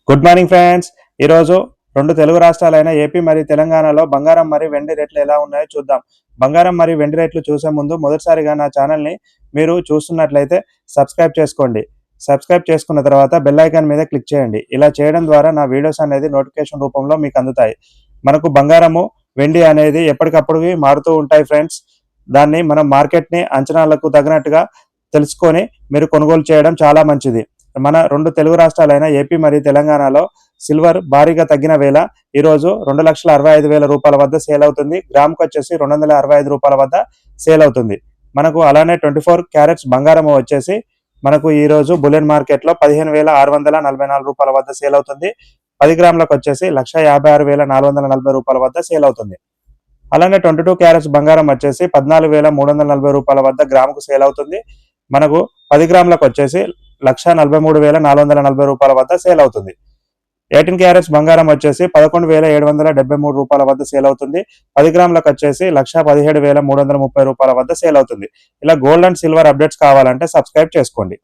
Good morning friends. ఈరోజు రెండు Telugu రాష్ట్రాలైన AP మరియు తెలంగాణలో బంగారం మరియు వెండి రేట్లు ఎలా ఉన్నాయో చూద్దాం. బంగారం మరియు వెండి రేట్లు చూసే ముందు మొదటిసారిగా నా ఛానల్ని మీరు చూస్తున్నట్లయితే సబ్స్క్రైబ్ చేసుకోండి. సబ్స్క్రైబ్ చేసుకున్న తర్వాత బెల్ ఐకాన్ మీద క్లిక్ చేయండి. ఇలా చేయడం ద్వారా నా వీడియోస్ అనేది నోటిఫికేషన్ రూపంలో మీకు అందుతాయి. మనకు బంగారము వెండి అనేది ఎప్పటికప్పుడు మారుతూ ఉంటాయి ఫ్రెండ్స్. దాన్ని మనం మార్కెట్ని అంచనాలకు తగినట్టుగా తెలుసుకొని మీరు కొనుగోలు చేయడం చాలా మంచిది. మన రెండు తెలుగు రాష్ట్రాలైన ఏపీ మరియు తెలంగాణలో సిల్వర్ భారీగా తగ్గిన వేళ ఈరోజు 2,65,000 రూపాయల వద్ద సేల్ అవుతుంది. గ్రామ్కి వచ్చేసి 265 రూపాయల వద్ద సేల్ అవుతుంది. మనకు అలానే 24 క్యారెట్స్ బంగారం వచ్చేసి మనకు ఈరోజు బులియన్ మార్కెట్లో 15,644 రూపాయల వద్ద సేల్ అవుతుంది. 10 గ్రాములకు వచ్చేసి 1,56,440 రూపాయల వద్ద సేల్ అవుతుంది. అలానే 22 క్యారెట్స్ బంగారం వచ్చేసి 14,340 రూపాయల వద్ద గ్రాముకు సేల్ అవుతుంది. మనకు 10 గ్రాములకు వచ్చేసి 1,43,440 రూపాయల వద్ద సేల్ అవుతుంది. 18 క్యారెట్స్ బంగారం వచ్చేసి 11,773 రూపాయల వద్ద సేల్ అవుతుంది. 10 గ్రాములకు వచ్చేసి 1,17,330 రూపాయల వద్ద సేల్ అవుతుంది. ఇలా గోల్డ్ అండ్ సిల్వర్ అప్డేట్స్ కావాలంటే సబ్స్క్రైబ్ చేసుకోండి.